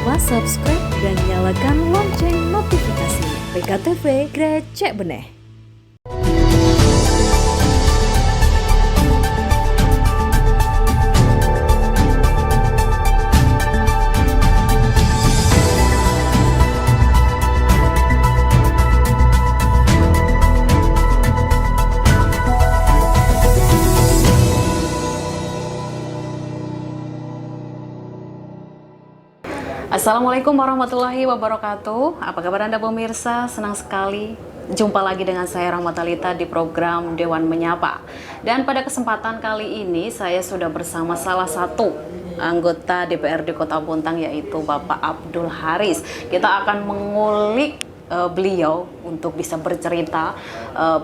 lupa subscribe dan nyalakan lonceng notifikasi. PKTV Grecek Beneh. Assalamualaikum warahmatullahi wabarakatuh. Apa kabar Anda pemirsa? Senang sekali jumpa lagi dengan saya Rahma Talita di program Dewan Menyapa. Dan pada kesempatan kali ini saya sudah bersama salah satu anggota DPRD Kota Bontang, yaitu Bapak Abdul Haris. Kita akan mengulik beliau untuk bisa bercerita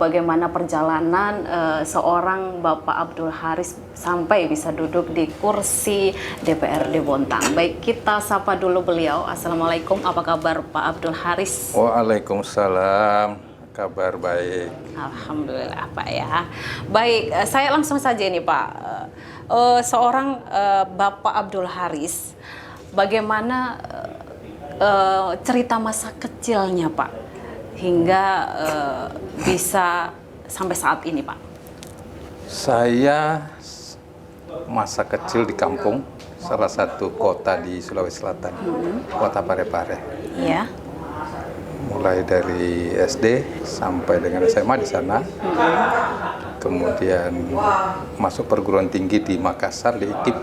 bagaimana perjalanan seorang Bapak Abdul Haris sampai bisa duduk di kursi DPRD Bontang. Baik, kita sapa dulu beliau. Assalamualaikum, apa kabar Pak Abdul Haris? Waalaikumsalam, kabar baik. Alhamdulillah Pak ya. Baik, saya langsung saja nih Pak. Seorang Bapak Abdul Haris, bagaimana cerita masa kecilnya Pak hingga bisa sampai saat ini Pak? Saya masa kecil di kampung, salah satu kota di Sulawesi Selatan, kota Parepare. Iya. Mulai dari SD sampai dengan SMA di sana. Kemudian masuk perguruan tinggi di Makassar di IKIP,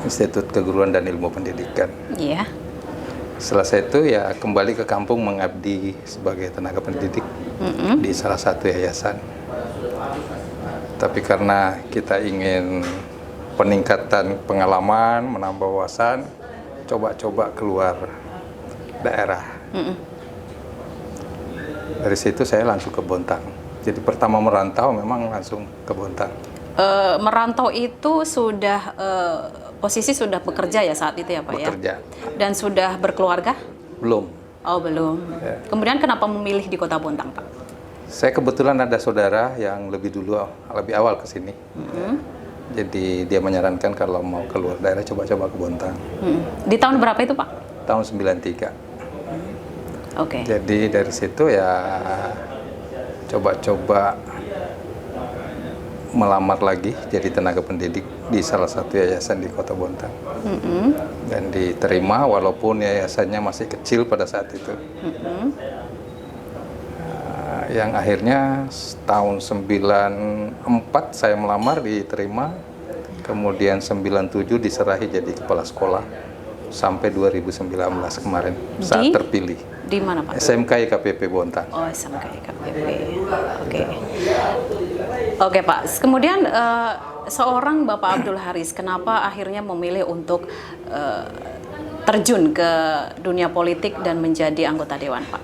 Institut Keguruan dan Ilmu Pendidikan. Iya. Selesai itu ya kembali ke kampung mengabdi sebagai tenaga pendidik di salah satu yayasan. Tapi karena kita ingin peningkatan pengalaman, menambah wawasan, coba-coba keluar daerah. Dari situ saya langsung ke Bontang. Jadi pertama merantau memang langsung ke Bontang. Merantau itu sudah posisi sudah bekerja ya saat itu ya Pak? Bekerja. Ya? Dan sudah berkeluarga? Belum. Oh belum. Ya. Kemudian kenapa memilih di Kota Bontang Pak? Saya kebetulan ada saudara yang lebih awal ke sini. Jadi dia menyarankan kalau mau keluar daerah coba-coba ke Bontang. Di tahun berapa itu Pak? Tahun 93. Oke. Jadi dari situ ya coba-coba melamar lagi jadi tenaga pendidik di salah satu yayasan di Kota Bontang. Dan diterima walaupun yayasannya masih kecil pada saat itu. Yang akhirnya tahun 94 saya melamar, diterima. Kemudian 97 diserahi jadi kepala sekolah sampai 2019 kemarin saat terpilih. Di mana Pak? SMK IKPP Bontang. Oh, SMK IKPP. Oke. Oke Pak. Kemudian seorang Bapak Abdul Haris, kenapa akhirnya memilih untuk terjun ke dunia politik dan menjadi anggota dewan Pak?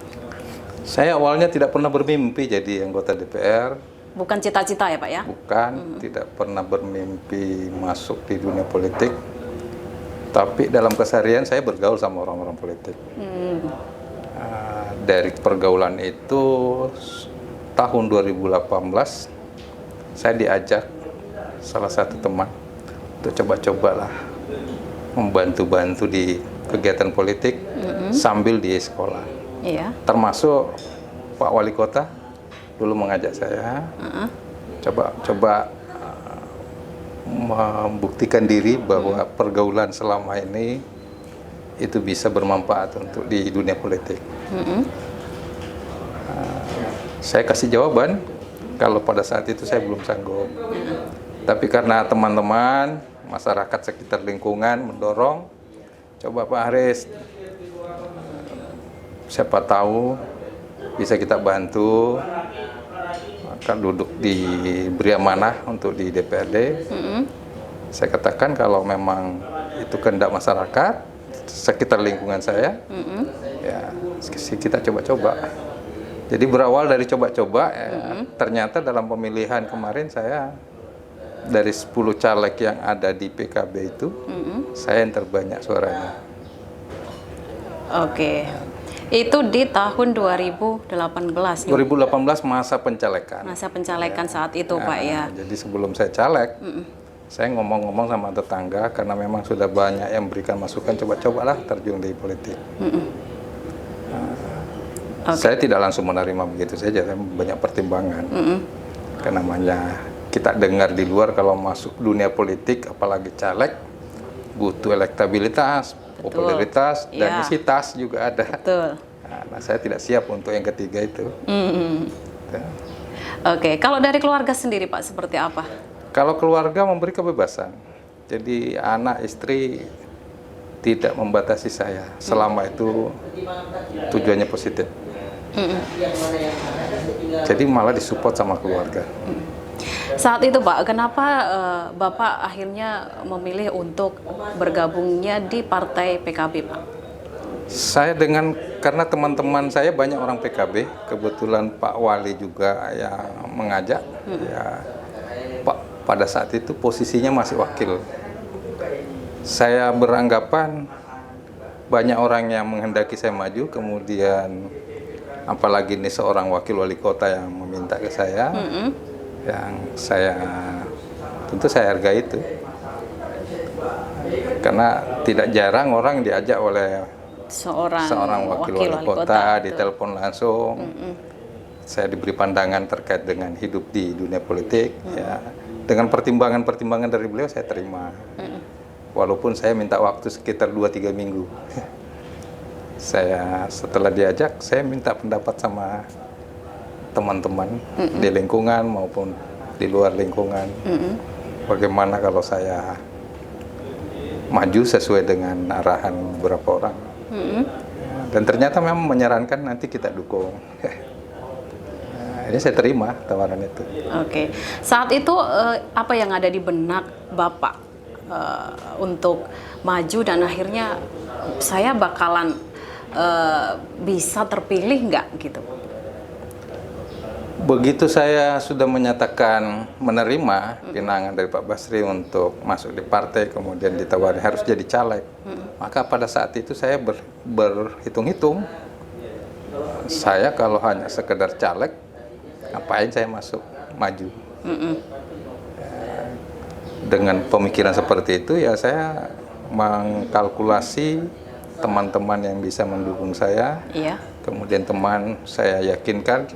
Saya awalnya tidak pernah bermimpi jadi anggota DPR. Bukan cita-cita ya Pak ya? Bukan, tidak pernah bermimpi masuk di dunia politik. Tapi dalam keseharian saya bergaul sama orang-orang politik. Dari pergaulan itu tahun 2018 saya diajak salah satu teman untuk coba-cobalah membantu-bantu di kegiatan politik sambil di sekolah. Iya. Termasuk Pak Wali Kota dulu mengajak saya coba membuktikan diri bahwa pergaulan selama ini itu bisa bermanfaat untuk di dunia politik. Saya kasih jawaban kalau pada saat itu saya belum sanggup. Tapi karena teman-teman, masyarakat sekitar lingkungan mendorong, coba Pak Haris, siapa tahu bisa kita bantu, akan duduk diberi amanah untuk di DPRD. Saya katakan kalau memang itu kehendak masyarakat sekitar lingkungan saya, ya kita coba-coba. Jadi berawal dari coba-coba, ternyata dalam pemilihan kemarin saya dari 10 caleg yang ada di PKB itu, saya yang terbanyak suaranya. Oke. Itu di tahun 2018 ya? 2018 masa pencalekan. Masa pencalekan saat itu Pak ya? Jadi sebelum saya caleg, Saya ngomong-ngomong sama tetangga karena memang sudah banyak yang memberikan masukan, coba-cobalah terjun di politik. Saya tidak langsung menerima begitu saja, saya banyak pertimbangan. Karena namanya kita dengar di luar kalau masuk dunia politik, apalagi caleg, butuh elektabilitas, popularitas, dan isi tas juga ada. Betul. Nah, saya tidak siap untuk yang ketiga itu. Oke, kalau dari keluarga sendiri Pak, seperti apa? Kalau keluarga memberi kebebasan, jadi anak istri tidak membatasi saya, selama itu tujuannya positif. Jadi malah disupport sama keluarga. Saat itu Pak, kenapa Bapak akhirnya memilih untuk bergabungnya di Partai PKB Pak? Saya karena teman-teman saya banyak orang PKB, kebetulan Pak Wali juga yang mengajak. Ya, Pak, pada saat itu posisinya masih wakil. Saya beranggapan banyak orang yang menghendaki saya maju, kemudian apalagi ini seorang wakil wali kota yang meminta ke saya, yang tentu saya hargai itu. Karena tidak jarang orang diajak oleh seorang wakil wali kota ditelepon langsung. Saya diberi pandangan terkait dengan hidup di dunia politik. Ya, dengan pertimbangan-pertimbangan dari beliau saya terima. Walaupun saya minta waktu sekitar 2-3 minggu. Setelah diajak, saya minta pendapat sama teman-teman di lingkungan maupun di luar lingkungan. Bagaimana kalau saya maju sesuai dengan arahan beberapa orang. Dan ternyata memang menyarankan nanti kita dukung. Ini saya terima tawaran itu. Oke. Saat itu apa yang ada di benak Bapak untuk maju dan akhirnya saya bakalan bisa terpilih nggak gitu? Begitu saya sudah menyatakan menerima pinangan dari Pak Basri untuk masuk di partai, kemudian ditawari harus jadi caleg, maka pada saat itu saya berhitung-hitung, saya kalau hanya sekedar caleg, ngapain saya maju? Dengan pemikiran seperti itu, ya saya mengkalkulasi teman-teman yang bisa mendukung saya, kemudian teman saya yakinkan,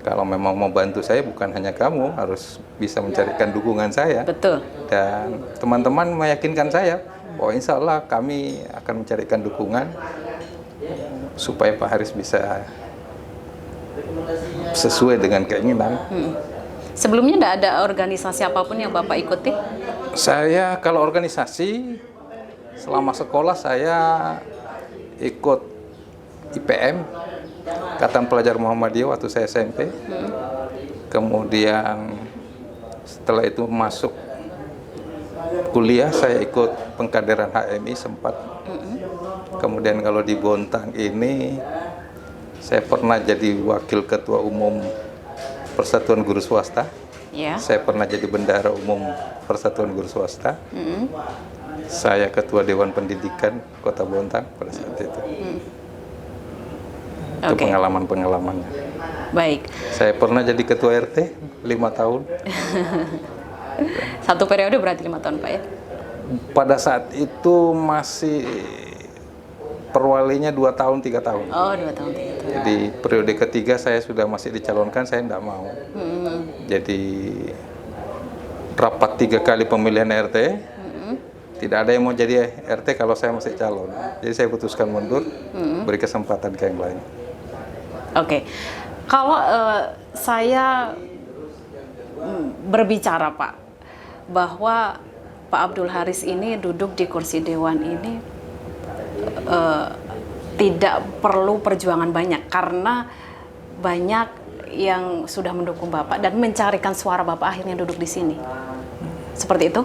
kalau memang mau bantu saya bukan hanya kamu, harus bisa mencarikan dukungan saya. Betul. Dan teman-teman meyakinkan saya, bahwa insya Allah kami akan mencarikan dukungan supaya Pak Haris bisa sesuai dengan keinginan. Sebelumnya tidak ada organisasi apapun yang Bapak ikuti? Saya kalau organisasi, selama sekolah saya ikut IPM, Ikatan Pelajar Muhammadiyah waktu saya SMP. Kemudian setelah itu masuk kuliah saya ikut pengkaderan HMI sempat. Kemudian kalau di Bontang ini saya pernah jadi wakil ketua umum Persatuan Guru Swasta. Saya pernah jadi bendahara umum Persatuan Guru Swasta. Saya ketua Dewan Pendidikan Kota Bontang pada saat itu. Itu pengalaman-pengalamannya. Baik. Saya pernah jadi ketua RT 5 tahun. Satu periode berarti 5 tahun Pak ya? Pada saat itu masih perwalinya 2 tahun 3 tahun. Oh, 2 tahun 3 tahun. Jadi periode ketiga saya sudah masih dicalonkan, saya tidak mau. Jadi rapat 3 kali pemilihan RT, tidak ada yang mau jadi RT kalau saya masih calon. Jadi saya putuskan mundur, beri kesempatan ke yang lain. Oke, kalau saya berbicara Pak, bahwa Pak Abdul Haris ini duduk di kursi Dewan ini tidak perlu perjuangan banyak, karena banyak yang sudah mendukung Bapak dan mencarikan suara Bapak akhirnya duduk di sini. Seperti itu?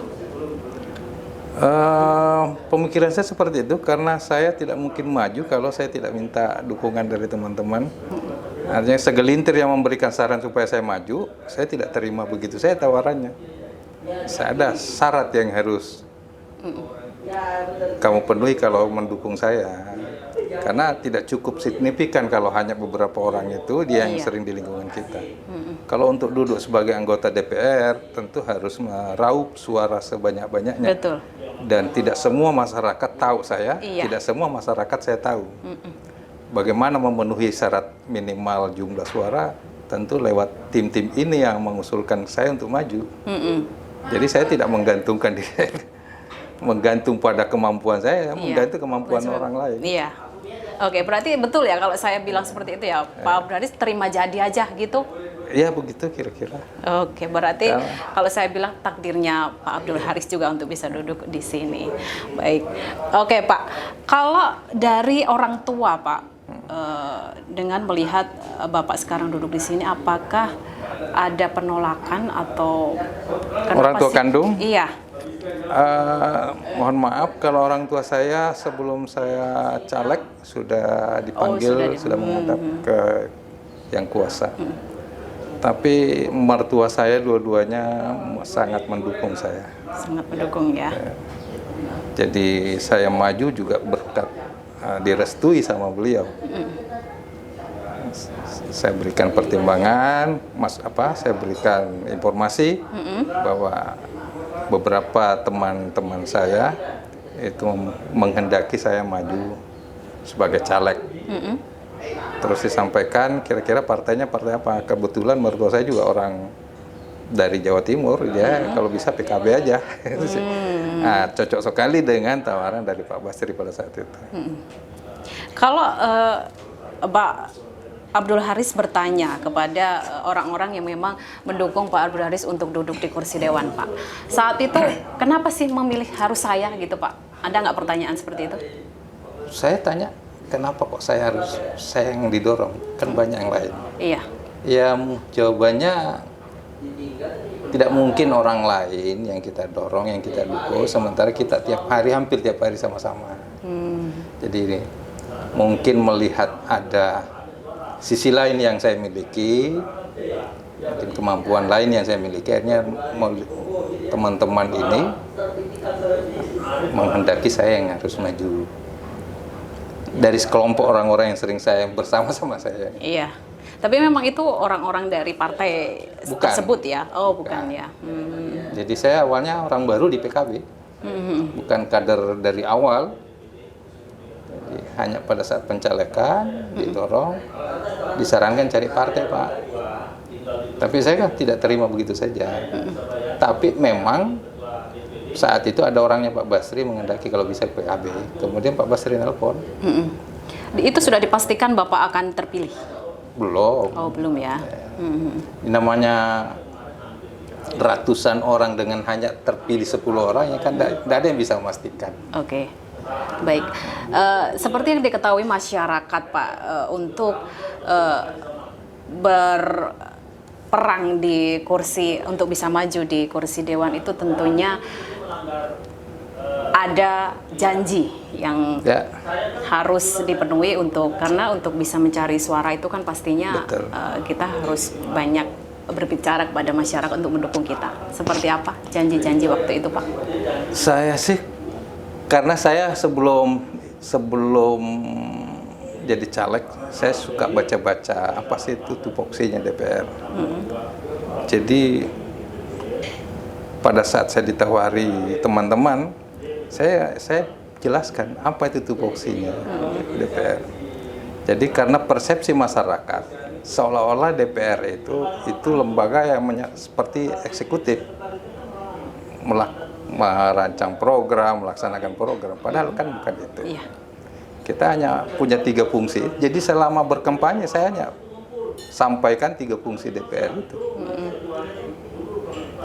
Pemikiran saya seperti itu karena saya tidak mungkin maju kalau saya tidak minta dukungan dari teman-teman. Artinya segelintir yang memberikan saran supaya saya maju, saya tidak terima begitu saya tawarannya. Saya ada syarat yang harus kamu penuhi kalau mendukung saya. Karena tidak cukup signifikan kalau hanya beberapa orang itu dia yang Iya. sering di lingkungan kita. Kalau untuk duduk sebagai anggota DPR, tentu harus meraup suara sebanyak-banyaknya. Betul. Dan tidak semua masyarakat tahu saya, Iya. tidak semua masyarakat saya tahu. Bagaimana memenuhi syarat minimal jumlah suara, tentu lewat tim-tim ini yang mengusulkan saya untuk maju. Jadi saya tidak menggantungkan diri, menggantung pada kemampuan saya, menggantung kemampuan orang lain. Iya. Oke, berarti betul ya kalau saya bilang seperti itu ya, Pak Abdul Haris terima jadi aja gitu. Ya begitu kira-kira. Oke, berarti kalau saya bilang takdirnya Pak Abdul Haris juga untuk bisa duduk di sini. Baik. Oke, Pak. Kalau dari orang tua, Pak, dengan melihat Bapak sekarang duduk di sini, apakah ada penolakan atau Orang tua kandung? Iya. Mohon maaf kalau orang tua saya sebelum saya caleg sudah dipanggil, sudah menghadap ke yang kuasa. Tapi mertua saya dua-duanya sangat mendukung saya. Sangat mendukung ya. Jadi saya maju juga berkat direstui sama beliau. Saya berikan pertimbangan, saya berikan informasi bahwa beberapa teman-teman saya itu menghendaki saya maju sebagai caleg. Terus disampaikan kira-kira partainya partai apa. Kebetulan mertua saya juga orang dari Jawa Timur, dia kalau bisa PKB aja. Nah, cocok sekali dengan tawaran dari Pak Basri pada saat itu. Kalau Pak Abdul Haris bertanya kepada orang-orang yang memang mendukung Pak Abdul Haris untuk duduk di kursi dewan, Pak. Saat itu kenapa sih memilih harus saya gitu, Pak? Ada nggak pertanyaan seperti itu? Saya tanya, kenapa kok saya yang didorong? Kan banyak yang lain. Iya. Ya jawabannya tidak mungkin orang lain yang kita dorong, yang kita dukung, sementara kita hampir tiap hari sama-sama. Jadi mungkin melihat ada sisi lain yang saya miliki, mungkin kemampuan lain yang saya miliki, akhirnya teman-teman ini menghendaki saya yang harus maju dari sekelompok orang-orang yang sering saya bersama-sama saya. Iya. Tapi memang itu orang-orang dari partai tersebut ya? Oh, bukan ya. Jadi saya awalnya orang baru di PKB, bukan kader dari awal. Jadi hanya pada saat pencalekan didorong, disarankan cari partai, Pak. Tapi saya kan tidak terima begitu saja. Tapi memang saat itu ada orangnya Pak Basri menghendaki kalau bisa PKB. Kemudian Pak Basri nelpon. Itu sudah dipastikan Bapak akan terpilih? Belum. Oh, belum ya. Namanya ratusan orang dengan hanya terpilih 10 orang, ya kan tidak ada yang bisa memastikan. Oke. Baik. Seperti yang diketahui masyarakat, Pak, untuk berperang di kursi, untuk bisa maju di kursi dewan itu tentunya ada janji yang harus dipenuhi karena untuk bisa mencari suara itu kan pastinya kita harus banyak berbicara kepada masyarakat untuk mendukung kita. Seperti apa janji-janji waktu itu, Pak? Saya sih karena saya sebelum jadi caleg, saya suka baca-baca apa sih itu tupoksinya DPR. Jadi pada saat saya ditawari teman-teman, saya jelaskan apa itu tupoksinya DPR. Jadi karena persepsi masyarakat seolah-olah DPR itu lembaga yang seperti eksekutif, merancang program, melaksanakan program. Padahal kan bukan itu. Iya. Kita hanya punya 3 fungsi. Jadi selama berkampanye saya hanya sampaikan 3 fungsi DPR itu.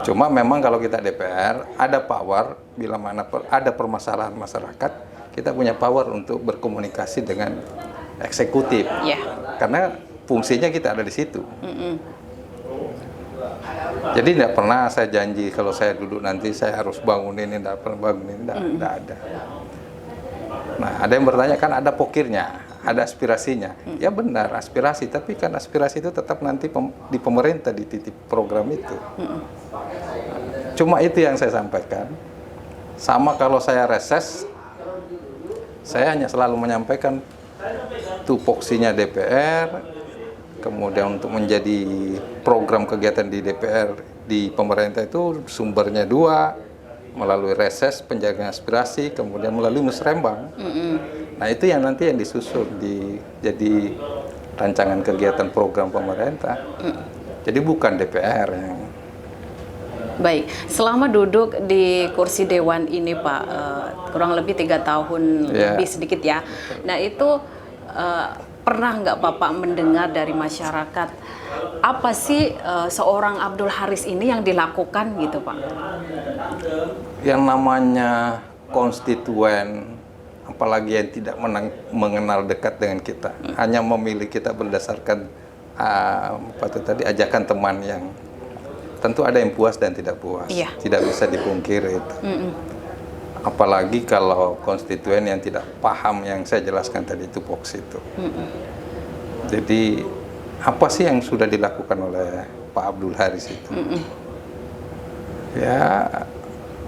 Cuma memang kalau kita DPR ada power bila mana ada permasalahan masyarakat, kita punya power untuk berkomunikasi dengan eksekutif. Yeah. Karena fungsinya kita ada di situ. Jadi tidak pernah saya janji kalau saya duduk nanti saya harus bangun ini, tidak pernah bangun ini, tidak ada. Nah, ada yang bertanya kan ada pokirnya, ada aspirasinya. Ya benar, aspirasi, tapi kan aspirasi itu tetap nanti di pemerintah dititip program itu. Cuma itu yang saya sampaikan. Sama kalau saya reses, saya hanya selalu menyampaikan tupoksinya DPR, kemudian untuk menjadi program kegiatan di DPR di pemerintah itu sumbernya dua, melalui reses penjagaan aspirasi, kemudian melalui musrembang. Nah itu yang nanti yang disusun jadi rancangan kegiatan program pemerintah. Jadi bukan DPR yang. Baik, selama duduk di kursi Dewan ini Pak, kurang lebih 3 tahun lebih sedikit ya. Nah itu pernah nggak Bapak mendengar dari masyarakat apa sih seorang Abdul Haris ini yang dilakukan gitu Pak? Yang namanya konstituen, apalagi yang tidak mengenal dekat dengan kita, hanya memilih kita berdasarkan ajakan teman yang tentu ada yang puas dan tidak puas, tidak bisa dipungkiri itu. Apalagi kalau konstituen yang tidak paham yang saya jelaskan tadi itu box itu. Jadi apa sih yang sudah dilakukan oleh Pak Abdul Haris itu? Ya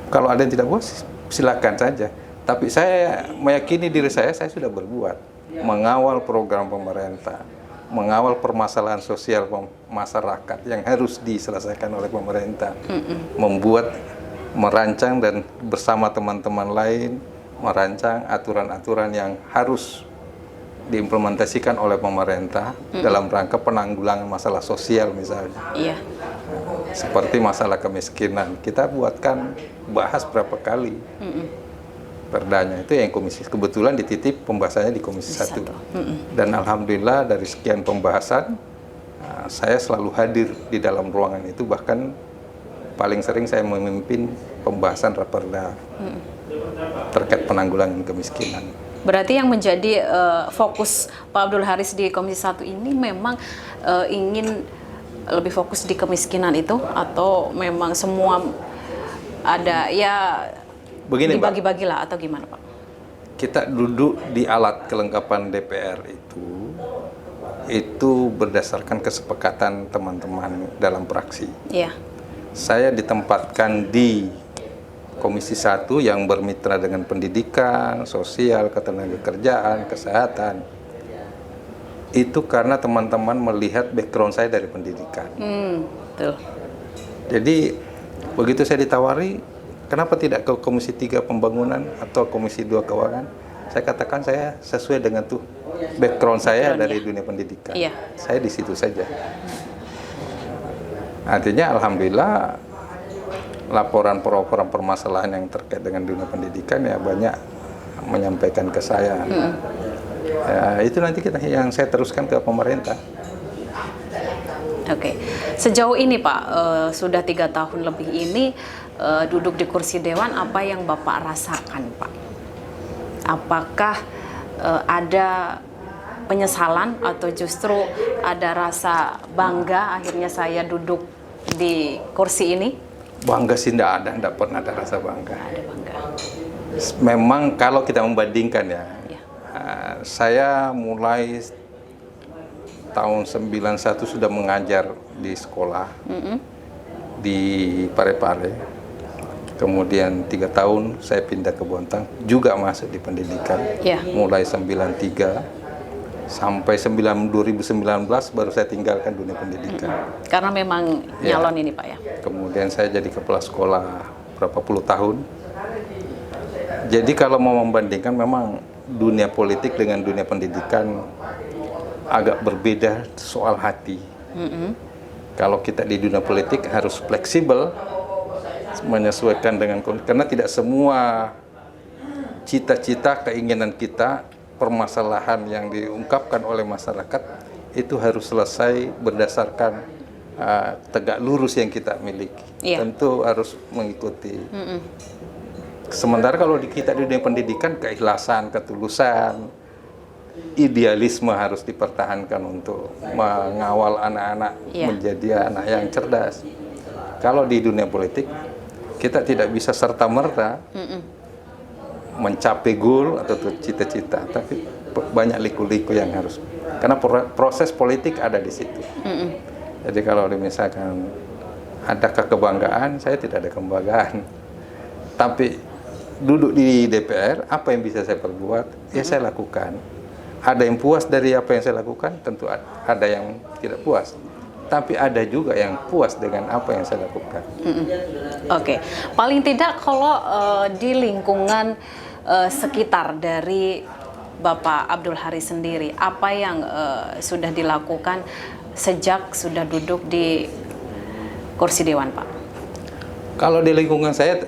kalau ada yang tidak puas silakan saja. Tapi saya meyakini diri saya sudah berbuat, mengawal program pemerintah, mengawal permasalahan sosial masyarakat yang harus diselesaikan oleh pemerintah, merancang dan bersama teman-teman lain merancang aturan-aturan yang harus diimplementasikan oleh pemerintah dalam rangka penanggulangan masalah sosial misalnya. Seperti masalah kemiskinan, kita bahas berapa kali. Perdanya itu yang kebetulan dititip pembahasannya di Komisi 1. Dan alhamdulillah dari sekian pembahasan saya selalu hadir di dalam ruangan itu, bahkan paling sering saya memimpin pembahasan raperda terkait penanggulangan kemiskinan. Berarti yang menjadi fokus Pak Abdul Haris di Komisi 1 ini memang ingin lebih fokus di kemiskinan itu, atau memang semua ada ya begini, dibagi-bagilah atau gimana Pak? Kita duduk di alat kelengkapan DPR itu berdasarkan kesepakatan teman-teman dalam fraksi. Saya ditempatkan di Komisi 1 yang bermitra dengan pendidikan, sosial, ketenagakerjaan, kesehatan. Itu karena teman-teman melihat background saya dari pendidikan. Betul. Jadi begitu saya ditawari, kenapa tidak ke Komisi 3 Pembangunan atau Komisi 2 Keuangan? Saya katakan saya sesuai dengan background saya dari dunia pendidikan. Saya di situ saja. Artinya alhamdulillah laporan permasalahan yang terkait dengan dunia pendidikan ya banyak menyampaikan ke saya. Ya, itu nanti yang saya teruskan ke pemerintah. Oke. Sejauh ini Pak, sudah 3 tahun lebih ini duduk di kursi Dewan, apa yang Bapak rasakan Pak? Apakah ada penyesalan atau justru ada rasa bangga akhirnya saya duduk di kursi ini? Bangga sih tidak pernah ada rasa bangga. Ada bangga. Memang kalau kita membandingkan saya mulai tahun 91 sudah mengajar di sekolah di Parepare. Kemudian 3 tahun saya pindah ke Bontang, juga masuk di pendidikan. Mulai 93 sampai 2019 baru saya tinggalkan dunia pendidikan. Karena memang nyalon ini Pak ya. Kemudian saya jadi kepala sekolah berapa puluh tahun. Jadi kalau mau membandingkan memang dunia politik dengan dunia pendidikan agak berbeda soal hati. Kalau kita di dunia politik harus fleksibel, menyesuaikan dengan karena tidak semua cita-cita, keinginan kita, permasalahan yang diungkapkan oleh masyarakat itu harus selesai berdasarkan tegak lurus yang kita miliki. Tentu harus mengikuti. Sementara kalau kita di dunia pendidikan, keikhlasan, ketulusan, idealisme harus dipertahankan untuk mengawal anak-anak menjadi anak yang cerdas. Kalau di dunia politik kita tidak bisa serta-merta mencapai goal atau cita-cita, tapi banyak liku-liku yang harus, karena proses politik ada di situ. Jadi kalau misalkan adakah kebanggaan, saya tidak ada kebanggaan. Tapi duduk di DPR, apa yang bisa saya perbuat, ya saya lakukan. ada yang puas dari apa yang saya lakukan, tentu ada yang tidak puas. Tapi ada juga yang puas dengan apa yang saya lakukan. Oke, paling tidak kalau di lingkungan sekitar dari Bapak Abdul Haris sendiri, apa yang sudah dilakukan sejak sudah duduk di kursi dewan, Pak? Kalau di lingkungan saya,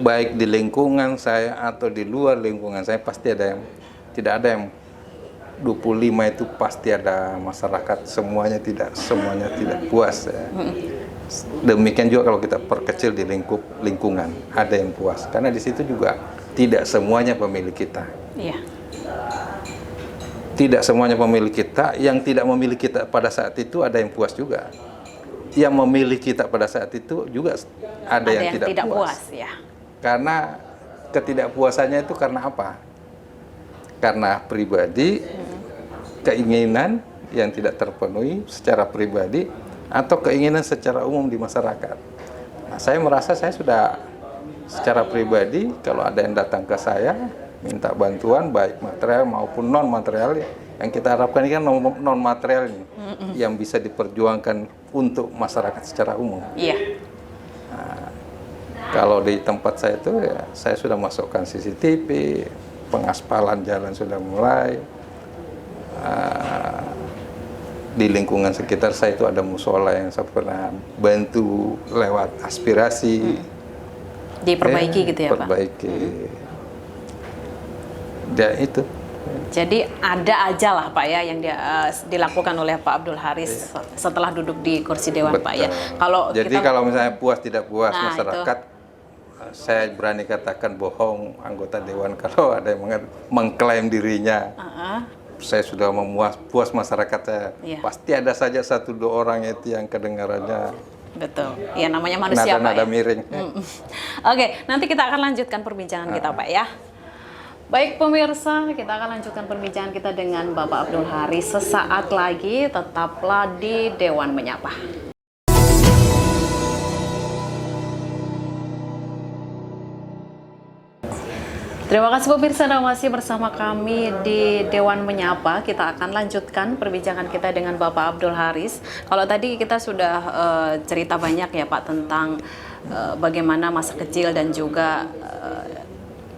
baik di lingkungan saya atau di luar lingkungan saya, pasti ada yang, tidak ada yang 25 itu pasti ada masyarakat semuanya tidak puas ya. Demikian juga kalau kita perkecil di lingkungan ada yang puas, karena di situ juga tidak semuanya pemilih kita. Iya. Tidak semuanya pemilih kita. Yang tidak memilih kita pada saat itu ada yang puas juga. Yang memilih kita pada saat itu juga ada yang tidak puas. Ya. Karena ketidakpuasannya itu karena apa? Karena pribadi, keinginan yang tidak terpenuhi secara pribadi, atau keinginan secara umum di masyarakat. Nah, saya merasa saya sudah secara pribadi, kalau ada yang datang ke saya minta bantuan baik material maupun non material, yang kita harapkan ini kan non material ini, yang bisa diperjuangkan untuk masyarakat secara umum. Iya. Nah, kalau di tempat saya itu ya saya sudah masukkan CCTV, pengaspalan jalan sudah mulai. Di lingkungan sekitar saya itu ada musola yang saya pernah bantu lewat aspirasi. Diperbaiki gitu ya, Pak? Perbaiki. Dan itu. Jadi ada aja lah Pak ya yang dilakukan oleh Pak Abdul Haris setelah duduk di kursi dewan. Betul. Pak ya. Jadi kalau misalnya puas tidak puas masyarakat, itu. Saya berani katakan bohong anggota dewan kalau ada yang mengklaim dirinya. Saya sudah puas masyarakat saya. Iya. Pasti ada saja 1-2 orang itu yang kedengarannya. Betul. Ya namanya manusia nada Pak ya. miring. Oke, nanti kita akan lanjutkan perbincangan kita Pak ya. Baik pemirsa, kita akan lanjutkan perbincangan kita dengan Bapak Abdul Haris sesaat lagi. Tetaplah di Dewan Menyapa. Terima kasih pemirsa, Anda masih bersama kami di Dewan Menyapa. Kita akan lanjutkan perbincangan kita dengan Bapak Abdul Haris. Kalau tadi kita sudah cerita banyak ya Pak tentang bagaimana masa kecil dan juga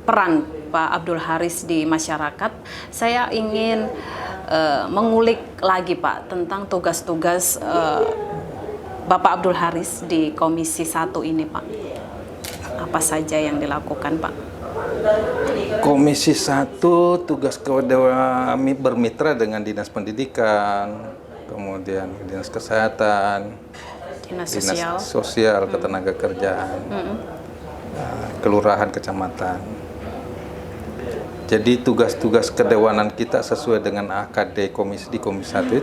peran Pak Abdul Haris di masyarakat. Saya ingin mengulik lagi Pak tentang tugas-tugas Bapak Abdul Haris di Komisi 1 ini Pak. Apa saja yang dilakukan Pak? Komisi 1 tugas kami bermitra dengan Dinas Pendidikan, kemudian Dinas Kesehatan, Dinas Sosial, Ketenagakerjaan, Kelurahan, Kecamatan. Jadi tugas-tugas kedewanan kita sesuai dengan AKD di Komisi 1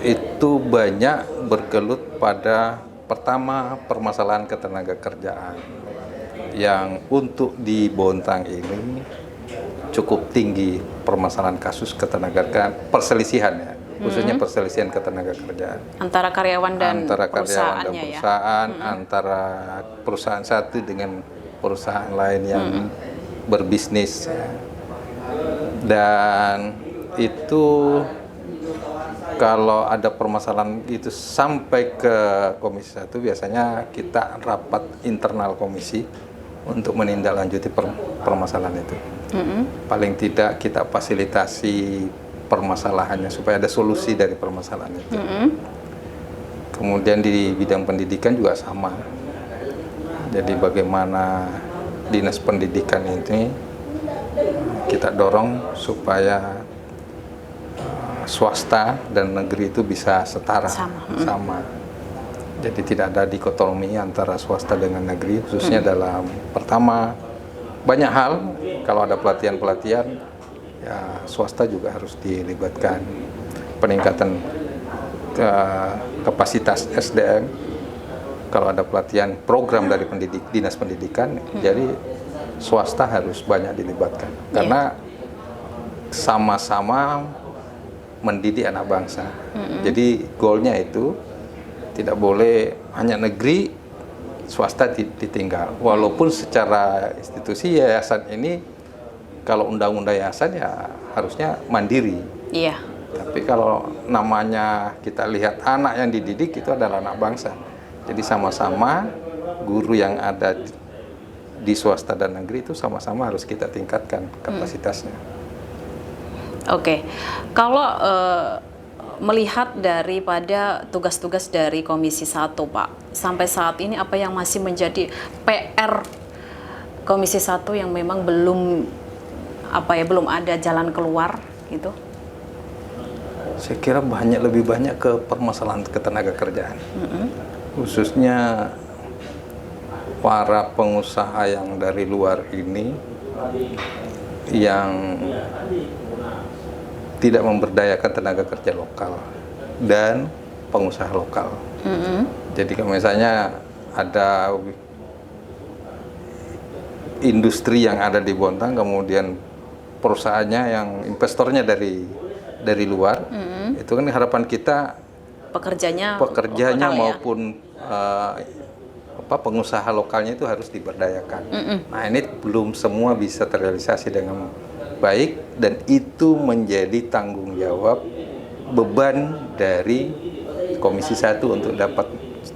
itu banyak bergelut pada pertama permasalahan ketenagakerjaan yang untuk di Bontang ini cukup tinggi permasalahan kasus ketenagakerjaan, perselisihan ya, khususnya perselisihan ketenagakerjaan antara karyawan dan perusahaan, ya? Antara perusahaan satu dengan perusahaan lain yang berbisnis ya. Dan itu kalau ada permasalahan itu sampai ke Komisi 1 biasanya kita rapat internal komisi untuk menindaklanjuti permasalahan itu. Paling tidak kita fasilitasi permasalahannya supaya ada solusi dari permasalahan itu. Kemudian di bidang pendidikan juga sama. Jadi bagaimana Dinas Pendidikan ini kita dorong supaya swasta dan negeri itu bisa setara, sama. Jadi tidak ada dikotomi antara swasta dengan negeri, khususnya dalam pertama banyak hal. Kalau ada pelatihan-pelatihan, ya swasta juga harus dilibatkan. Peningkatan kapasitas SDM. Kalau ada pelatihan program dari Dinas Pendidikan, jadi swasta harus banyak dilibatkan. Karena sama-sama mendidik anak bangsa. Jadi goalnya itu tidak boleh hanya negeri, swasta ditinggal. Walaupun secara institusi yayasan ini kalau undang-undang yayasan ya harusnya mandiri. Iya. Tapi kalau namanya kita lihat anak yang dididik itu adalah anak bangsa. Jadi sama-sama guru yang ada di swasta dan negeri itu sama-sama harus kita tingkatkan kapasitasnya. Oke. Kalau melihat daripada tugas-tugas dari Komisi 1, Pak, sampai saat ini apa yang masih menjadi PR Komisi 1 yang memang belum ada jalan keluar gitu? Saya kira lebih banyak ke permasalahan ketenaga kerjaan. Khususnya para pengusaha yang dari luar ini yang tidak memberdayakan tenaga kerja lokal dan pengusaha lokal. Jadi misalnya ada industri yang ada di Bontang, kemudian perusahaannya yang investornya dari luar, itu kan harapan kita pekerjanya lokal, maupun pengusaha lokalnya itu harus diberdayakan. Nah, ini belum semua bisa terrealisasi dengan baik, dan itu menjadi tanggung jawab beban dari Komisi 1 untuk dapat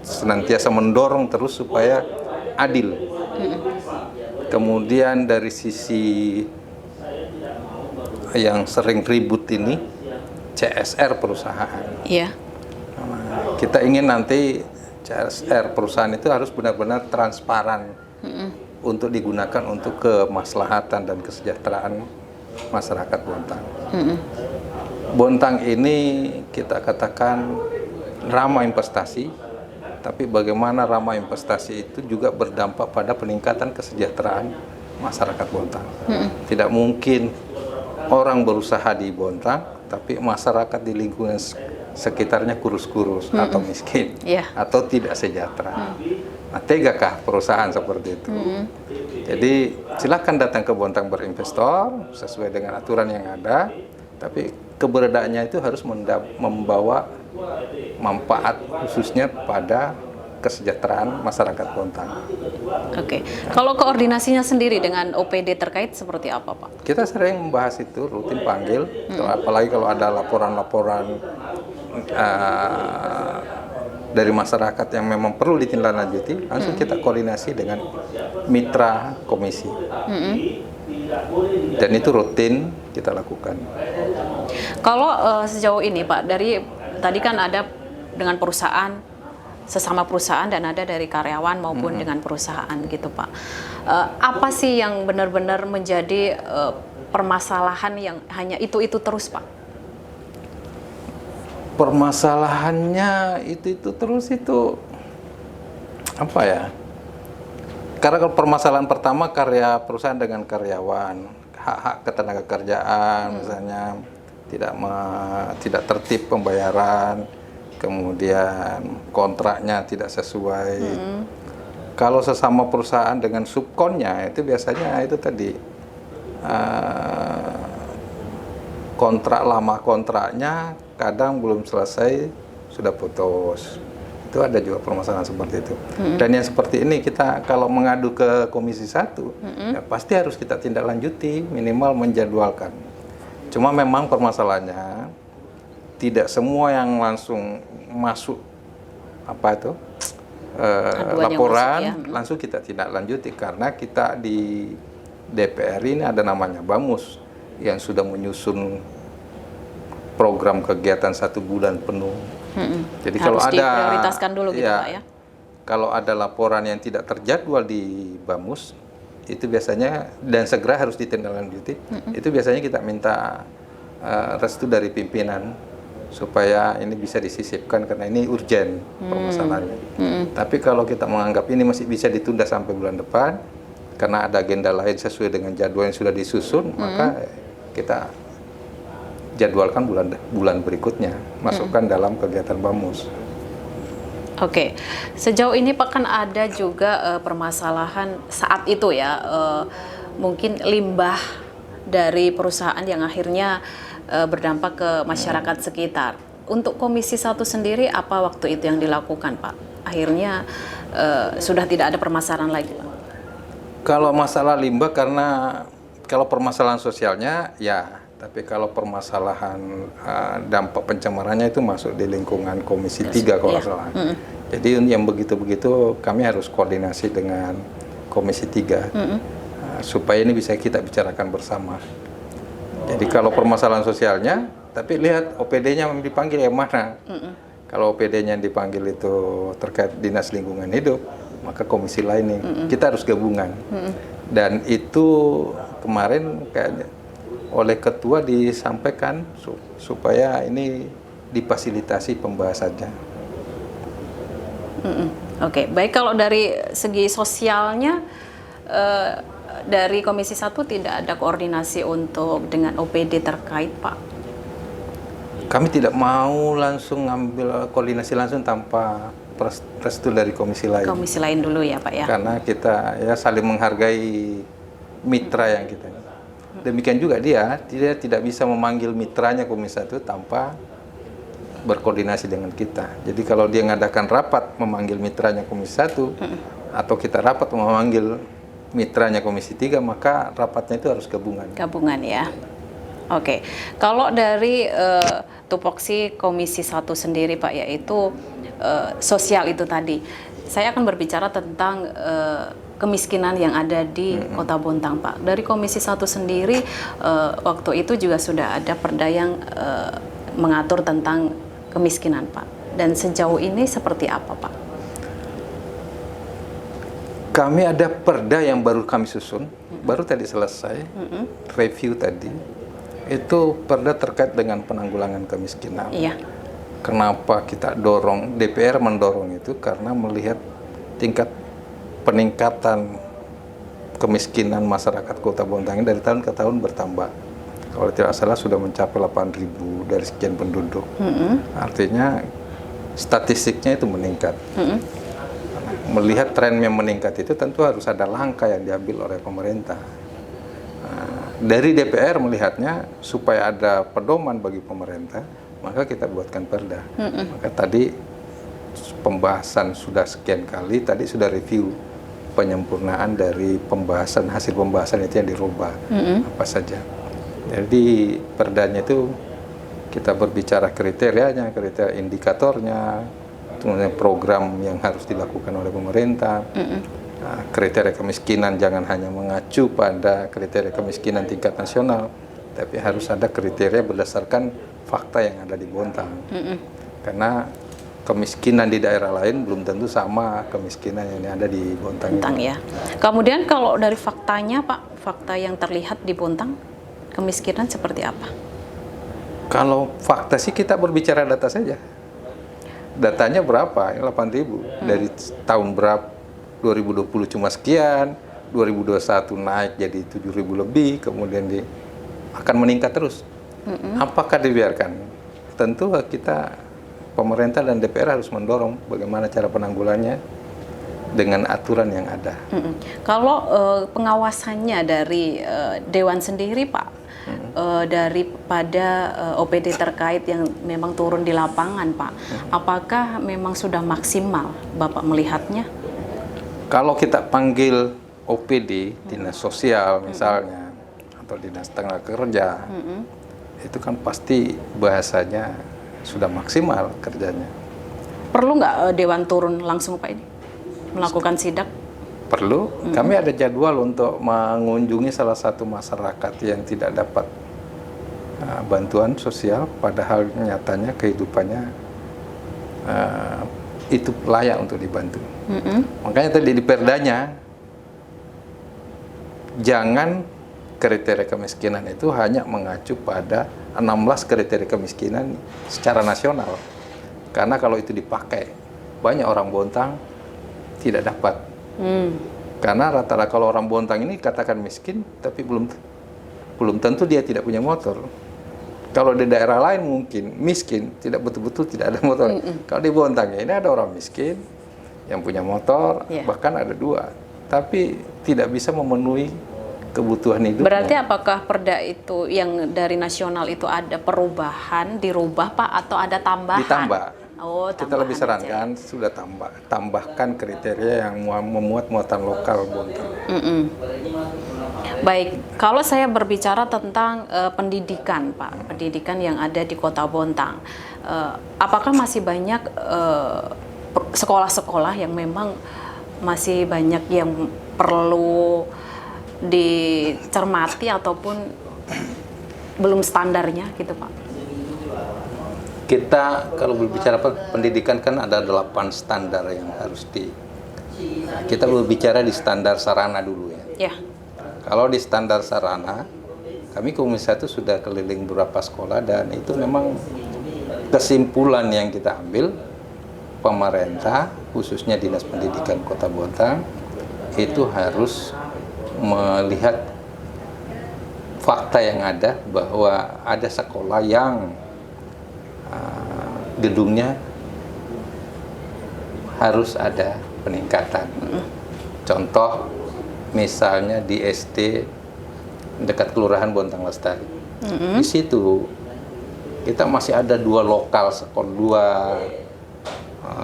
senantiasa mendorong terus supaya adil. Kemudian dari sisi yang sering ribut ini, CSR perusahaan. Iya. Nah, kita ingin nanti CSR perusahaan itu harus benar-benar transparan untuk digunakan untuk kemaslahatan dan kesejahteraan masyarakat Bontang. Bontang ini kita katakan ramah investasi, tapi bagaimana ramah investasi itu juga berdampak pada peningkatan kesejahteraan masyarakat Bontang. Tidak mungkin orang berusaha di Bontang, tapi masyarakat di lingkungan sekitarnya kurus-kurus atau miskin, atau tidak sejahtera. Nah, tegakah perusahaan seperti itu? Jadi silakan datang ke Bontang berinvestor sesuai dengan aturan yang ada, tapi keberadaannya itu harus membawa manfaat khususnya pada kesejahteraan masyarakat Bontang. Oke. Kalau koordinasinya sendiri dengan OPD terkait seperti apa, Pak? Kita sering membahas itu, rutin panggil, apalagi kalau ada laporan-laporan dari masyarakat yang memang perlu ditindaklanjuti, langsung kita koordinasi dengan mitra komisi. Dan itu rutin kita lakukan. Kalau sejauh ini, Pak, dari tadi kan ada dengan perusahaan, sesama perusahaan, dan ada dari karyawan maupun dengan perusahaan gitu, Pak. Apa sih yang benar-benar menjadi permasalahan yang hanya itu terus, Pak? Permasalahannya itu terus itu apa ya? Karena kalau permasalahan pertama perusahaan dengan karyawan, hak-hak ketenaga kerjaan misalnya tidak tertib pembayaran, kemudian kontraknya tidak sesuai. Kalau sesama perusahaan dengan subkonnya itu biasanya itu tadi kontraknya kadang belum selesai sudah putus. Itu ada juga permasalahan seperti itu. Dan yang seperti ini kita kalau mengadu ke Komisi 1 ya pasti harus kita tindak lanjuti, minimal menjadwalkan. Cuma memang permasalahannya tidak semua yang langsung masuk laporan langsung kita tindak lanjuti, karena kita di DPR ini ada namanya BAMUS yang sudah menyusun program kegiatan 1 bulan penuh. Jadi harus kalau ada diprioritaskan dulu gitu, Pak, ya. Kalau ada laporan yang tidak terjadwal di BAMUS itu biasanya dan segera harus ditindaklanjuti, itu biasanya kita minta restu dari pimpinan supaya ini bisa disisipkan karena ini urgent permasalahannya. Tapi kalau kita menganggap ini masih bisa ditunda sampai bulan depan karena ada agenda lain sesuai dengan jadwal yang sudah disusun, maka kita jadwalkan bulan berikutnya, masukkan dalam kegiatan BAMUS. Oke, sejauh ini Pak kan ada juga permasalahan saat itu ya, mungkin limbah dari perusahaan yang akhirnya berdampak ke masyarakat sekitar. Untuk Komisi 1 sendiri apa waktu itu yang dilakukan, Pak? Akhirnya sudah tidak ada permasalahan lagi, Pak? Kalau masalah limbah, karena Kalau permasalahan sosialnya ya, tapi kalau permasalahan dampak pencemarannya itu masuk di lingkungan Komisi 3 kalau nggak salah. Jadi yang begitu-begitu kami harus koordinasi dengan Komisi 3 supaya ini bisa kita bicarakan bersama. Jadi kalau permasalahan sosialnya, tapi lihat OPD-nya yang dipanggil yang mana. Kalau OPD-nya yang dipanggil itu terkait Dinas Lingkungan Hidup, maka komisi lain nih, kita harus gabungan. Dan itu kemarin kayaknya oleh ketua disampaikan supaya ini difasilitasi pembahasannya. Oke, baik. Kalau dari segi sosialnya, dari Komisi 1 tidak ada koordinasi untuk dengan OPD terkait, Pak? Kami tidak mau langsung ngambil koordinasi langsung tanpa restu dari komisi lain. Komisi lain dulu ya, Pak ya? Karena kita ya saling menghargai mitra yang kita. Demikian juga dia tidak bisa memanggil mitranya Komisi 1 tanpa berkoordinasi dengan kita. Jadi kalau dia mengadakan rapat memanggil mitranya Komisi 1 atau kita rapat memanggil mitranya Komisi 3, maka rapatnya itu harus gabungan. Gabungan ya. Oke. Kalau dari tupoksi Komisi 1 sendiri, Pak, yaitu sosial itu tadi. Saya akan berbicara tentang kemiskinan yang ada di Kota Bontang, Pak. Dari Komisi 1 sendiri, waktu itu juga sudah ada perda yang mengatur tentang kemiskinan, Pak. Dan sejauh ini seperti apa, Pak? Kami ada perda yang baru kami susun, baru tadi selesai, review tadi. Itu perda terkait dengan penanggulangan kemiskinan. Iya. Kenapa kita dorong, DPR mendorong itu karena melihat tingkat peningkatan kemiskinan masyarakat Kota Bontang dari tahun ke tahun bertambah. Kalau tidak salah sudah mencapai 8.000 dari sekian penduduk. Artinya statistiknya itu meningkat. Melihat tren yang meningkat itu tentu harus ada langkah yang diambil oleh pemerintah. Dari DPR melihatnya supaya ada pedoman bagi pemerintah, maka kita buatkan perda. Maka tadi pembahasan sudah sekian kali, tadi sudah review penyempurnaan dari pembahasan, hasil pembahasan itu yang dirubah apa saja. Jadi perdanya itu kita berbicara kriterianya, kriteria indikatornya, kemudian program yang harus dilakukan oleh pemerintah. Kriteria kemiskinan jangan hanya mengacu pada kriteria kemiskinan tingkat nasional, tapi harus ada kriteria berdasarkan fakta yang ada di Bontang. Karena kemiskinan di daerah lain belum tentu sama kemiskinan yang ada di Bontang. Ya. Kemudian kalau dari faktanya, Pak, fakta yang terlihat di Bontang, kemiskinan seperti apa? Kalau fakta sih kita berbicara data saja. Datanya berapa? 8.000. Dari tahun berapa? 2020 cuma sekian, 2021 naik jadi 7.000 lebih, kemudian akan meningkat terus. Apakah dibiarkan? Tentu kita, pemerintah dan DPR harus mendorong bagaimana cara penanggulannya dengan aturan yang ada. Kalau pengawasannya dari Dewan sendiri, Pak, daripada OPD terkait yang memang turun di lapangan, Pak, apakah memang sudah maksimal Bapak melihatnya? Kalau kita panggil OPD, dinas sosial misalnya, atau dinas tenaga kerja, itu kan pasti bahasanya sudah maksimal kerjanya. Perlu nggak Dewan turun langsung, Pak, ini melakukan sidak? Perlu. Kami ada jadwal untuk mengunjungi salah satu masyarakat yang tidak dapat bantuan sosial, padahal nyatanya kehidupannya itu layak untuk dibantu. Makanya tadi di perdanya, jangan kriteria kemiskinan itu hanya mengacu pada 16 kriteria kemiskinan secara nasional. Karena kalau itu dipakai, banyak orang Bontang tidak dapat. Karena rata-rata kalau orang Bontang ini katakan miskin, tapi belum tentu dia tidak punya motor. Kalau di daerah lain mungkin miskin, tidak betul-betul tidak ada motor. Kalau di Bontang ya ini ada orang miskin yang punya motor, bahkan ada 2, tapi tidak bisa memenuhi kebutuhan hidupnya. Berarti apakah perda itu yang dari nasional itu ada perubahan, dirubah, Pak, atau ada tambahan? Ditambah. Oh, kita lebih sarankan sudah tambahkan kriteria yang memuat muatan lokal Bontang. Baik, kalau saya berbicara tentang pendidikan, Pak, pendidikan yang ada di Kota Bontang, apakah masih banyak sekolah-sekolah yang memang masih banyak yang perlu dicermati ataupun belum standarnya gitu, Pak? Kita kalau berbicara pendidikan kan ada 8 standar yang harus kita berbicara di standar sarana dulu ya. Ya. Kalau di standar sarana, kami Komisi 1 sudah keliling beberapa sekolah dan itu memang kesimpulan yang kita ambil, pemerintah khususnya Dinas Pendidikan Kota Bontang itu harus melihat fakta yang ada bahwa ada sekolah yang gedungnya harus ada peningkatan. Contoh misalnya di SD dekat Kelurahan Bontang Lestari. Di situ kita masih ada 2 lokal sekolah,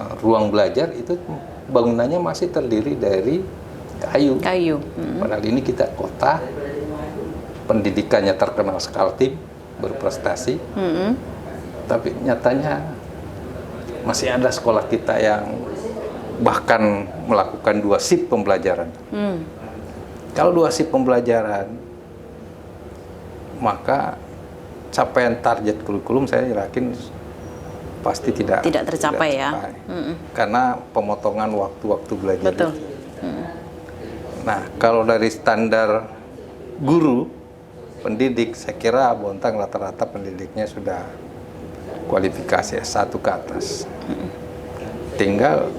2 ruang belajar itu bangunannya masih terdiri dari kayu. Padahal ini kita kota, pendidikannya terkenal Kaltim, berprestasi. Tapi nyatanya masih ada sekolah kita yang bahkan melakukan 2 shift pembelajaran. Kalau 2 shift pembelajaran, maka capaian target kurikulum saya yakin pasti tidak tercapai ya. Karena pemotongan waktu-waktu belajar. Betul. Nah, kalau dari standar guru pendidik, saya kira Bontang rata-rata pendidiknya sudah kualifikasi S1 ke atas. Tinggal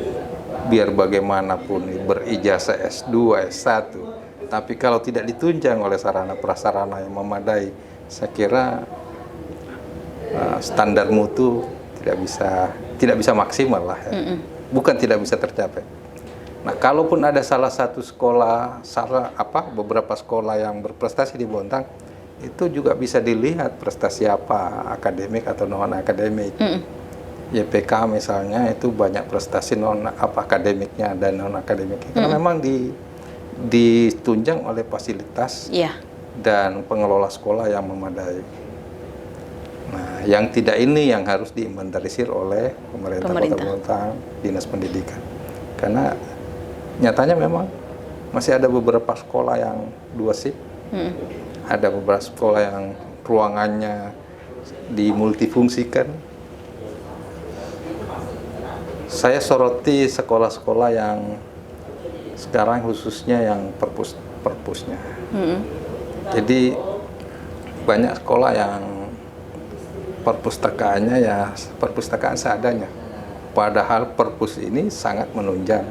biar bagaimanapun berijazah S2, S1, tapi kalau tidak ditunjang oleh sarana prasarana yang memadai, saya kira standar mutu tidak bisa maksimal lah ya. Bukan tidak bisa tercapai. Nah, kalaupun ada salah satu sekolah, beberapa sekolah yang berprestasi di Bontang, itu juga bisa dilihat prestasi apa, akademik atau non akademik. YPK misalnya itu banyak prestasi akademiknya dan non akademiknya. Karena memang ditunjang oleh fasilitas dan pengelola sekolah yang memadai. Nah, yang tidak ini yang harus diinventarisir oleh pemerintah Kota Bontang, Dinas Pendidikan. Karena nyatanya memang masih ada beberapa sekolah yang 2 shift. Ada beberapa sekolah yang ruangannya dimultifungsikan. Saya soroti sekolah-sekolah yang sekarang khususnya yang perpusnya. Jadi banyak sekolah yang perpustakaannya ya perpustakaan seadanya. Padahal perpus ini sangat menunjang.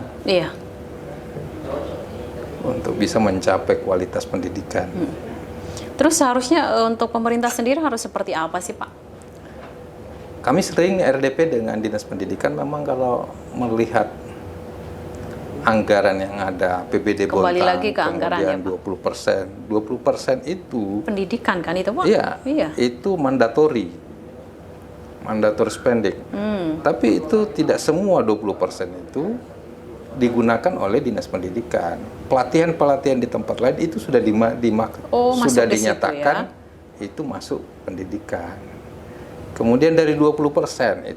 Untuk bisa mencapai kualitas pendidikan. Terus seharusnya untuk pemerintah sendiri harus seperti apa sih, Pak? Kami sering RDP dengan Dinas Pendidikan memang kalau melihat anggaran yang ada PBD Bontang, kembali lagi ke anggarannya, Pak. 20% itu pendidikan kan itu, Pak? Iya. Itu mandatory spending. Tapi itu tidak semua 20% itu digunakan oleh Dinas Pendidikan. Pelatihan di tempat lain itu sudah sudah dinyatakan itu masuk pendidikan. Kemudian dari 20%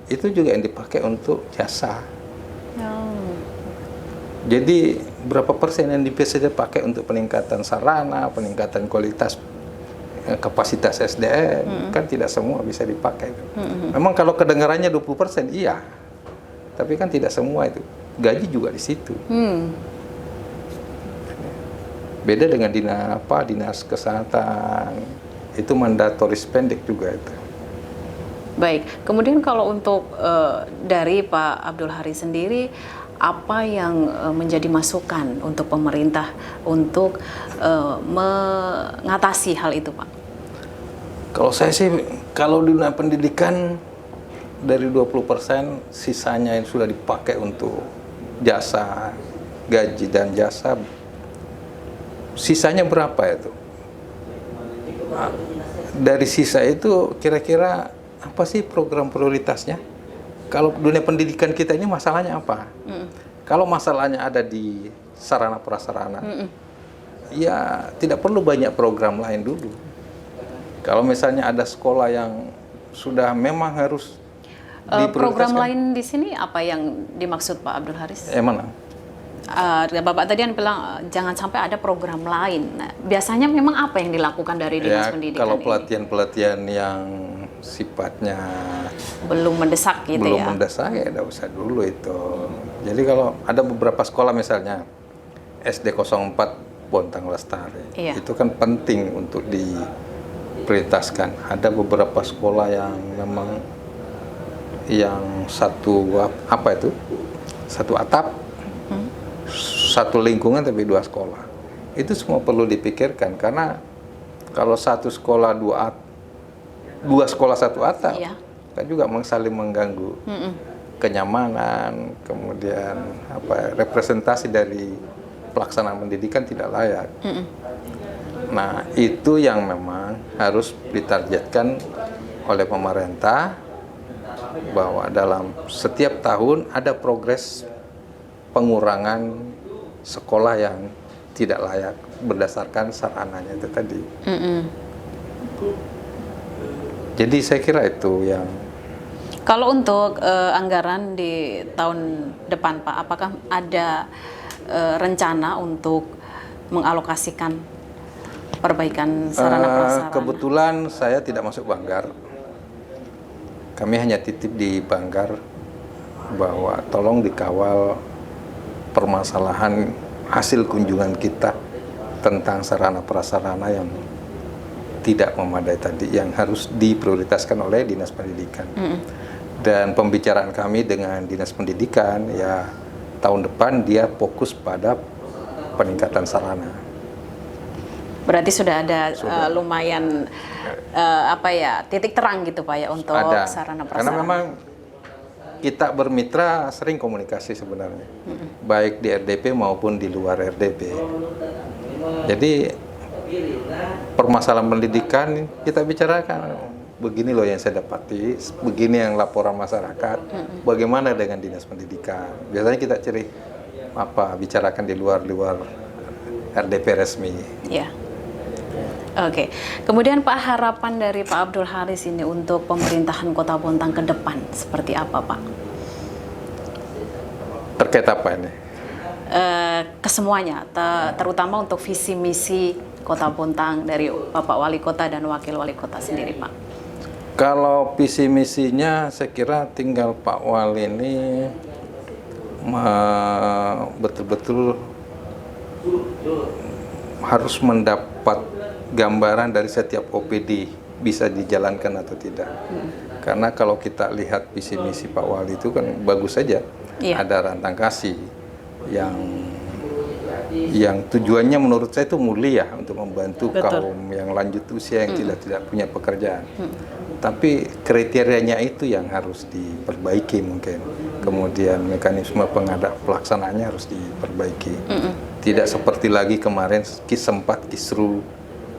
itu juga yang dipakai untuk jasa. Jadi berapa persen yang bisa dipakai untuk peningkatan sarana, peningkatan kualitas kapasitas SDM, kan tidak semua bisa dipakai. Memang kalau kedengarannya 20% iya, tapi kan tidak semua itu. Gaji juga di situ. Beda dengan Dinas Kesehatan, itu mandatory spending juga itu. Baik, kemudian kalau untuk dari Pak Abdul Hari sendiri, apa yang menjadi masukan untuk pemerintah untuk mengatasi hal itu, Pak? Kalau saya sih, kalau di dunia pendidikan dari 20% sisanya yang sudah dipakai untuk jasa, gaji dan jasa, sisanya berapa itu? Dari sisa itu kira-kira apa sih program prioritasnya? Kalau dunia pendidikan kita ini masalahnya apa? Kalau masalahnya ada di sarana prasarana, ya tidak perlu banyak program lain dulu. Kalau misalnya ada sekolah yang sudah memang harus Program diprioritaskan. lain di sini apa yang dimaksud Pak Abdul Haris? Mana? Bapak tadi kan bilang jangan sampai ada program lain. Nah, biasanya memang apa yang dilakukan dari dinas Ya, pendidikan kalau ini? pelatihan-pelatihan yang sifatnya Belum mendesak gitu belum ya? mendesak ya tidak usah dulu itu. Jadi kalau ada beberapa sekolah misalnya SD 04 Bontang Lestari, Iya. itu kan penting untuk diprioritaskan. Ada beberapa sekolah yang memang yang satu satu atap, satu lingkungan tapi 2 sekolah. Itu semua perlu dipikirkan karena kalau satu sekolah 2 sekolah satu atap, Iya. kan juga saling mengganggu kenyamanan, kemudian representasi dari pelaksanaan pendidikan tidak layak. Nah, itu yang memang harus ditargetkan oleh pemerintah bahwa dalam setiap tahun ada progres pengurangan sekolah yang tidak layak berdasarkan sarananya itu tadi. Jadi saya kira itu yang Kalau untuk anggaran di tahun depan Pak, apakah ada rencana untuk mengalokasikan perbaikan sarana prasarana? kebetulan saya tidak masuk Banggar. Kami hanya titip di Banggar bahwa tolong dikawal permasalahan hasil kunjungan kita tentang sarana prasarana yang tidak memadai tadi, yang harus diprioritaskan oleh Dinas Pendidikan. Dan pembicaraan kami dengan Dinas Pendidikan, ya tahun depan dia fokus pada peningkatan sarana. Berarti sudah ada lumayan titik terang gitu Pak ya untuk Ada, sarana prasarana. karena memang kita bermitra sering komunikasi sebenarnya, baik di RDP maupun di luar RDP. Jadi permasalahan pendidikan kita bicarakan, begini loh yang saya dapati, begini yang laporan masyarakat, bagaimana dengan Dinas Pendidikan. Biasanya kita bicarakan di luar RDP resmi. Ya. Oke. Kemudian Pak, harapan dari Pak Abdul Haris ini untuk pemerintahan Kota Bontang ke depan seperti apa Pak? Terkait apa ini? Kesemuanya, terutama untuk visi misi Kota Bontang dari Bapak Wali Kota dan Wakil Wali Kota sendiri Pak. Kalau visi misinya saya kira tinggal Pak Wali ini betul-betul harus mendapat gambaran dari setiap OPD bisa dijalankan atau tidak. Karena kalau kita lihat visi misi Pak Wali itu kan bagus saja. Iya. Ada rantang kasih yang tujuannya menurut saya itu mulia untuk membantu kaum yang lanjut usia yang tidak punya pekerjaan. Tapi kriterianya itu yang harus diperbaiki mungkin. Kemudian mekanisme pelaksanaannya harus diperbaiki. Tidak seperti lagi kemarin sempat kisru.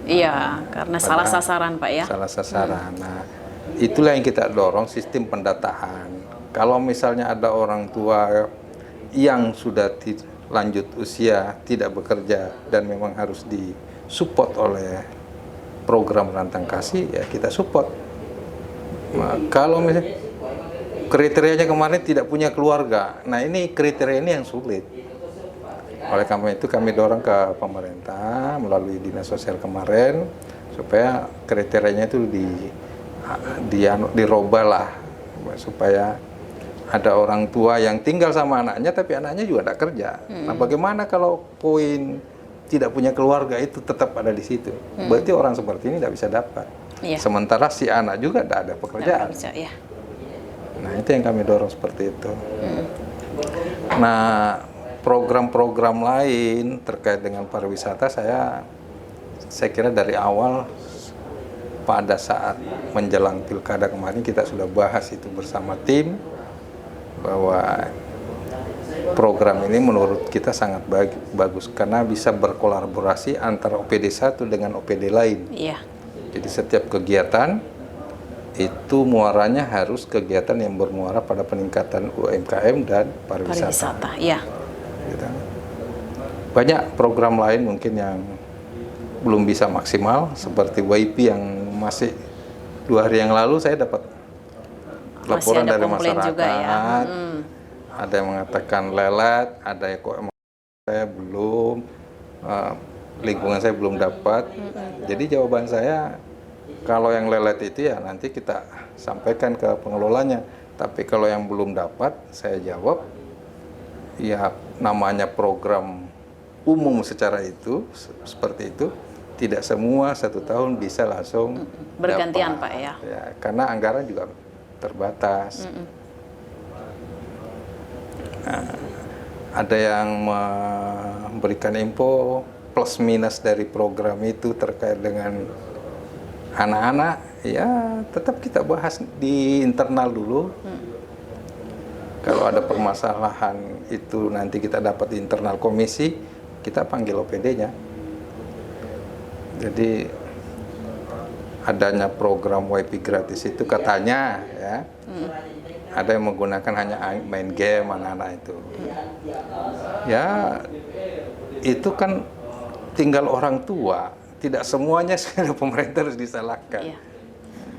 Iya, karena salah sasaran Pak ya. Salah sasaran. Nah, itulah yang kita dorong, sistem pendataan. Kalau misalnya ada orang tua yang sudah lanjut usia, tidak bekerja, dan memang harus disupport oleh program rantang kasih, ya kita support. Nah, kalau misalnya kriterianya kemarin tidak punya keluarga, nah ini kriteria ini yang sulit. Oleh karena itu kami dorong ke pemerintah melalui Dinas Sosial kemarin supaya kriterianya itu dirubah lah, supaya ada orang tua yang tinggal sama anaknya tapi anaknya juga tidak kerja. Nah, bagaimana kalau poin tidak punya keluarga itu tetap ada di situ? Berarti orang seperti ini tidak bisa dapat. Iya. Sementara si anak juga tidak ada pekerjaan. Ya. Nah, itu yang kami dorong seperti itu. Nah, program-program lain terkait dengan pariwisata saya kira dari awal pada saat menjelang pilkada kemarin kita sudah bahas itu bersama tim, bahwa program ini menurut kita sangat bagus karena bisa berkolaborasi antara OPD 1 dengan OPD lain. Iya. Jadi setiap kegiatan itu muaranya harus kegiatan yang bermuara pada peningkatan UMKM dan pariwisata. Iya. Gitu. banyak program lain mungkin yang belum bisa maksimal, seperti WIP yang masih 2 hari yang lalu saya dapat laporan dari masyarakat juga ya. Ada yang mengatakan lelet, ada yang kok emang saya belum, lingkungan saya belum dapat. Jadi jawaban saya, kalau yang lelet itu ya nanti kita sampaikan ke pengelolanya. Tapi kalau yang belum dapat, saya jawab, ya namanya program umum secara itu, seperti itu, tidak semua 1 tahun bisa langsung bergantian dapat. Pak ya. Karena anggaran juga terbatas. Nah, ada yang memberikan info plus minus dari program itu terkait dengan anak-anak, ya tetap kita bahas di internal dulu. Kalau ada permasalahan itu nanti kita dapat di internal komisi, kita panggil OPD-nya. Jadi adanya program WiFi gratis itu katanya ya, ada yang menggunakan hanya main game anak-anak itu. Ya itu kan tinggal orang tua, tidak semuanya sekarang pemerintah harus disalahkan. Iya.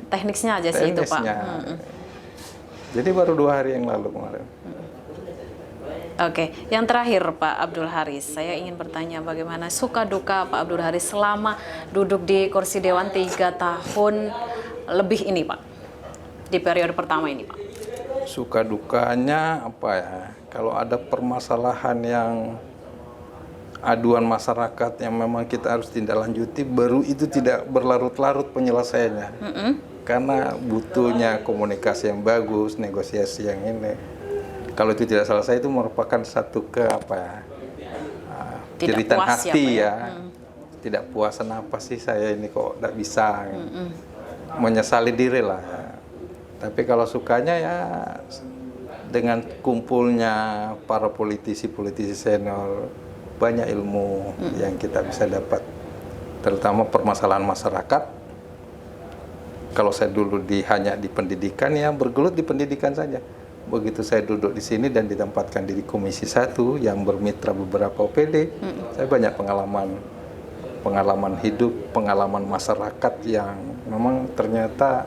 Teknisnya aja sih itu Pak. Jadi baru 2 hari yang lalu kemarin. Oke, yang terakhir Pak Abdul Haris, saya ingin bertanya bagaimana suka duka Pak Abdul Haris selama duduk di kursi Dewan 3 tahun lebih ini Pak, di periode pertama ini Pak. Suka dukanya apa ya, kalau ada permasalahan yang aduan masyarakat yang memang kita harus tindak lanjuti, baru itu tidak berlarut-larut penyelesaiannya. Karena butuhnya komunikasi yang bagus, negosiasi yang ini. Kalau itu tidak selesai, itu merupakan satu jeritan hati ya. Tidak puas, kenapa sih saya ini kok tidak bisa. Menyesali diri lah. Tapi kalau sukanya ya dengan kumpulnya para politisi senior, banyak ilmu yang kita bisa dapat. Terutama permasalahan masyarakat. Kalau saya dulu hanya di pendidikan, ya bergelut di pendidikan saja. Begitu saya duduk di sini dan ditempatkan di Komisi 1 yang bermitra beberapa OPD, saya banyak pengalaman hidup, pengalaman masyarakat yang memang ternyata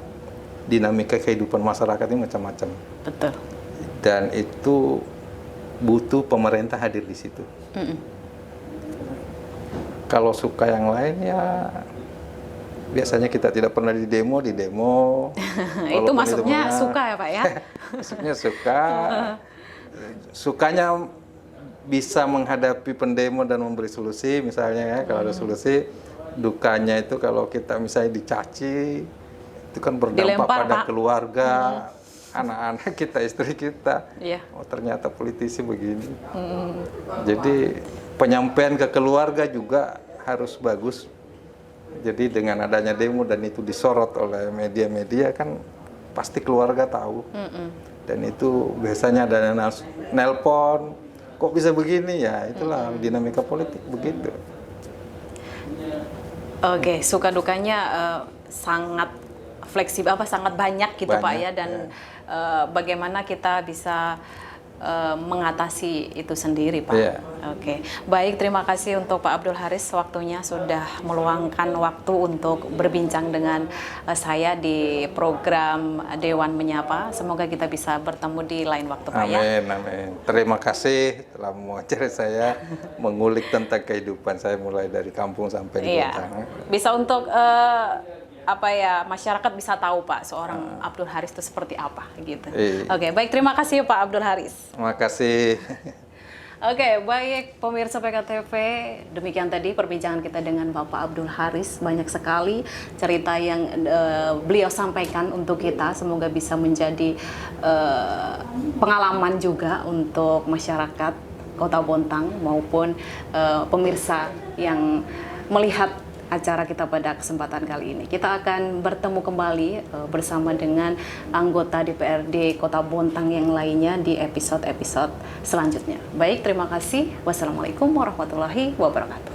dinamika kehidupan masyarakat ini macam-macam. Betul. Dan itu butuh pemerintah hadir di situ. Kalau suka yang lain ya biasanya kita tidak pernah di demo. Itu masuknya suka ya Pak ya? Masuknya suka. Sukanya bisa menghadapi pendemo dan memberi solusi misalnya ya, kalau ada solusi. Dukanya itu kalau kita misalnya dicaci, itu kan berdampak Dilempar, pada Pak. keluarga, anak-anak kita, istri kita. Iya. Oh ternyata politisi begini. Jadi penyampaian ke keluarga juga harus bagus. Jadi dengan adanya demo dan itu disorot oleh media-media kan pasti keluarga tahu. Dan itu biasanya ada nelpon, kok bisa begini ya, itulah dinamika politik begitu. Oke, suka dukanya sangat fleksibel, sangat banyak gitu Pak ya, dan bagaimana kita bisa mengatasi itu sendiri Pak. Oke, baik, terima kasih untuk Pak Abdul Haris, waktunya sudah meluangkan waktu untuk berbincang dengan saya di program Dewan Menyapa. Semoga kita bisa bertemu di lain waktu Pak ya. Amin. Terima kasih telah mewawancara saya mengulik tentang kehidupan saya mulai dari kampung sampai di kota. Bisa untuk masyarakat bisa tahu Pak seorang Abdul Haris itu seperti apa gitu. Oke, baik, terima kasih Pak Abdul Haris. Terima kasih. Oke, baik pemirsa PKTV, demikian tadi perbincangan kita dengan Bapak Abdul Haris. Banyak sekali cerita yang beliau sampaikan untuk kita, semoga bisa menjadi pengalaman juga untuk masyarakat Kota Bontang maupun pemirsa yang melihat acara kita pada kesempatan kali ini. Kita akan bertemu kembali bersama dengan anggota DPRD Kota Bontang yang lainnya di episode-episode selanjutnya. Baik, terima kasih. Wassalamualaikum warahmatullahi wabarakatuh.